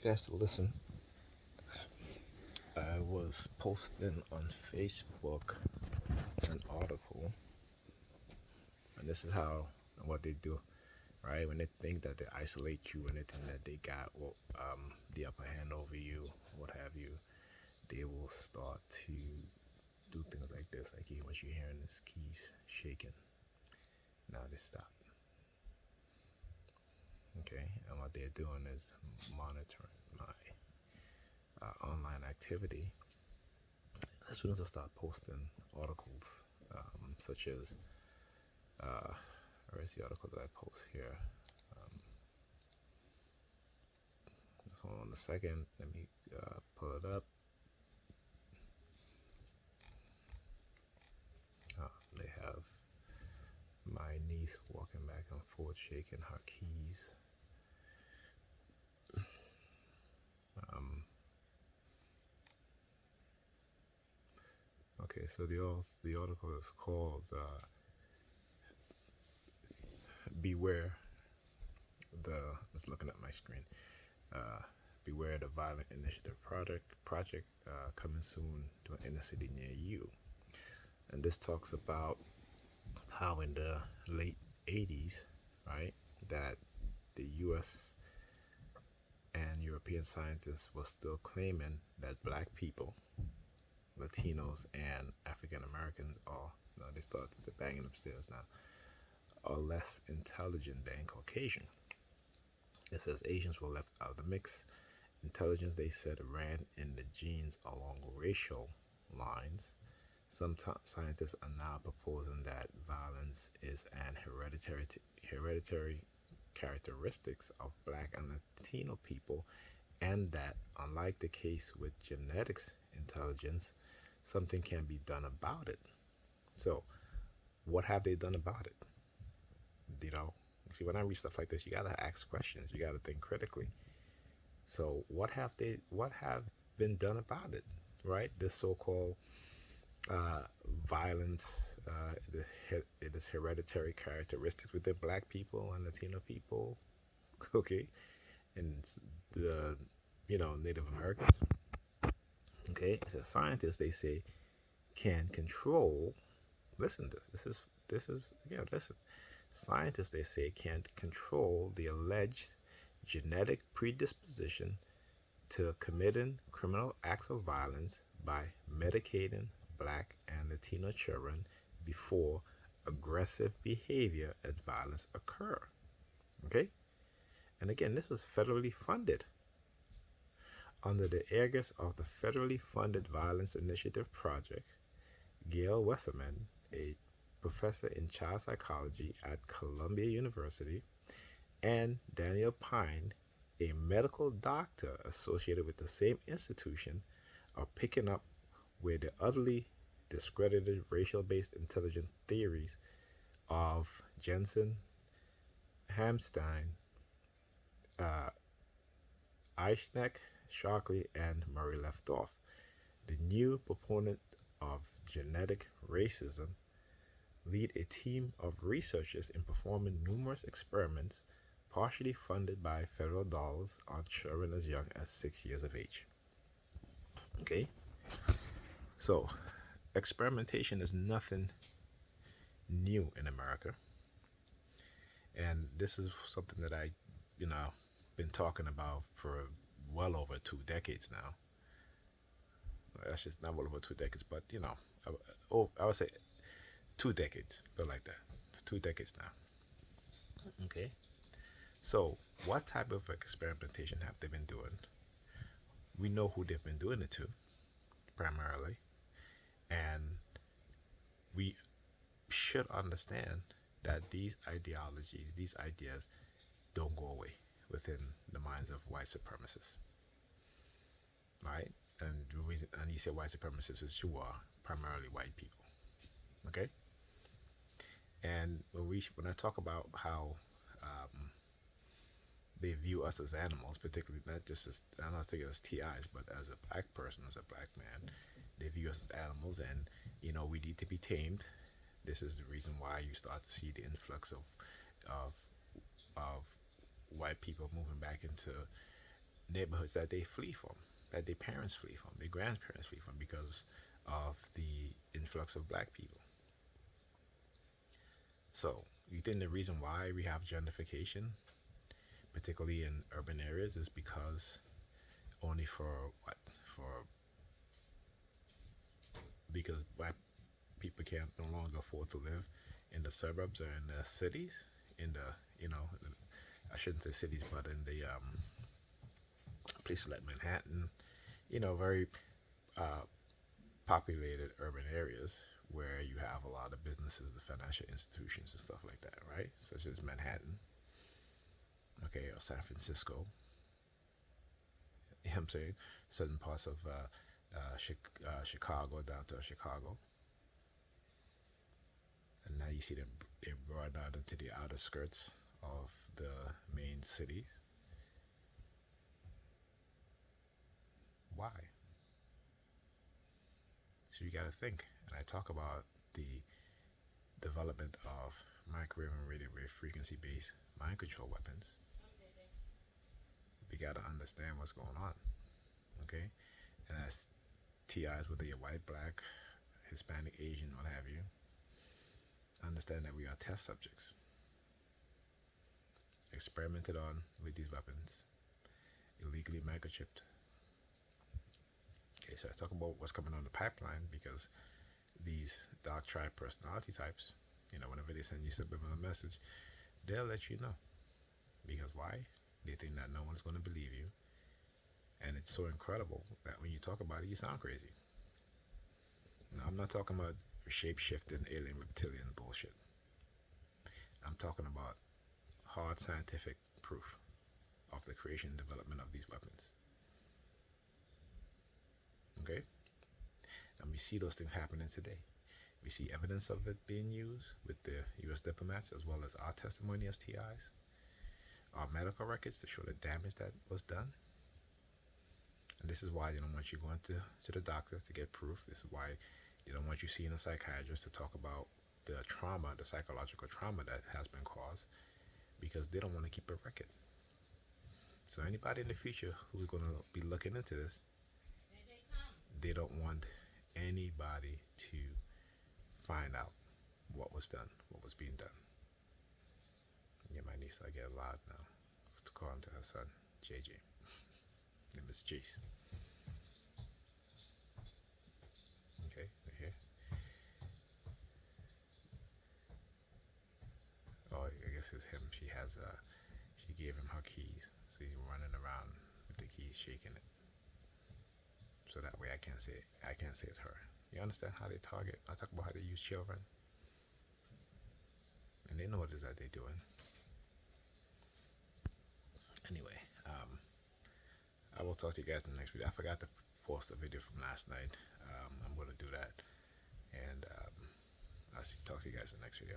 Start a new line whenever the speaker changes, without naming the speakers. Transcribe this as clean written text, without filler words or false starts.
guys to listen. I was posting on Facebook an article, and this is how what they do, right? When they think that they isolate you, when they think that they got the upper hand over you, what have you, they will start to do things like this. Like what you're hearing is keys shaking. Now they stop. Okay, and what they're doing is monitoring my online activity. As soon as I start posting articles, such as where's the article that I post here? Just hold on a second. Let me pull it up. They have my niece walking back and forth, shaking her keys. Okay, so the article is called "Beware the." Just looking at my screen. Beware the Violent Initiative project coming soon to an inner city near you. And this talks about how in the late 80s, right, that the U.S. and European scientists were still claiming that black people, Latinos, and African Americans are, no, they start the banging upstairs now, are less intelligent than Caucasian. It says Asians were left out of the mix. Intelligence, they said, ran in the genes along racial lines. Some scientists are now proposing that violence is an hereditary characteristics of black and Latino people, and that, unlike the case with genetics intelligence, something can be done about it. So, what have they done about it? See, when I read stuff like this, you gotta ask questions. You gotta think critically. So, what have been done about it? Right? This so-called violence, this hereditary characteristics with the black people and Latino people, okay, and the Native Americans. Okay, so scientists, they say, can control. Listen, this is again. Listen, scientists, they say, can control the alleged genetic predisposition to committing criminal acts of violence by medicating black and Latino children before aggressive behavior and violence occur. Okay? And again, this was federally funded. Under the aegis of the federally funded Violence Initiative Project, Gail Westerman, a professor in child psychology at Columbia University, and Daniel Pine, a medical doctor associated with the same institution, are picking up where the utterly discredited racial-based intelligence theories of Jensen, Hamstein, Eichneck, Shockley, and Murray left off. The new proponent of genetic racism lead a team of researchers in performing numerous experiments partially funded by federal dollars on children as young as 6 years of age. Okay? So, experimentation is nothing new in America. And this is something that I, been talking about for well over 2 decades now. That's just not well over 2 decades, but I would say 2 decades, but like that. 2 decades now. Okay. So, what type of experimentation have they been doing? We know who they've been doing it to, primarily, and we should understand that these ideologies, these ideas, don't go away within the minds of white supremacists, right? And the reason, and you say white supremacists is who are primarily white people, okay? And when I talk about how they view us as animals, particularly not just as, I'm not thinking as TIs, but as a black person, as a black man, they view us as animals, and we need to be tamed. This is the reason why you start to see the influx of white people moving back into neighborhoods that they flee from, that their parents flee from, their grandparents flee from because of the influx of black people. So, you think the reason why we have gentrification, particularly in urban areas, is because only for what? Because black people can't no longer afford to live in the suburbs or in the cities, in the, I shouldn't say cities, but in the places like Manhattan, very uh, populated urban areas where you have a lot of businesses, the financial institutions and stuff like that, right? Such as Manhattan, okay, or San Francisco. You know what I'm saying? Certain parts of Chicago, downtown Chicago. And now you see them, they're brought out into the outer skirts of the main city. Why? So you got to think. And I talk about the development of microwave and radio wave frequency based mind control weapons. We got to understand what's going on. Okay? And as TIs, whether you're white, black, Hispanic, Asian, what have you, understand that we are test subjects. Experimented on with these weapons, illegally microchipped. Okay, so I talk about what's coming on the pipeline because these dark tribe personality types, whenever they send you subliminal message, they'll let you know. Because why? They think that no one's going to believe you. And it's so incredible that when you talk about it, you sound crazy. Now, I'm not talking about shape-shifting alien reptilian bullshit. I'm talking about hard scientific proof of the creation and development of these weapons. Okay? And we see those things happening today. We see evidence of it being used with the U.S. diplomats as well as our testimony as TIs, our medical records to show the damage that was done. And this is why they don't want you going to the doctor to get proof. This is why they don't want you seeing a psychiatrist to talk about the trauma, the psychological trauma that has been caused, because they don't want to keep a record. So anybody in the future who's going to be looking into this, they don't want anybody to find out what was done, what was being done. Yeah, my niece, I get loud now. To call him to her son, JJ. Name is Jace. Okay, here. Oh, I guess it's him. She gave him her keys, so he's running around with the keys, shaking it. So that way I can't say it's her. You understand how they target? I talk about how they use children, and they know what it is that they're doing. Anyway, I will talk to you guys in the next video. I forgot to post a video from last night. I'm going to do that, and I'll talk to you guys in the next video.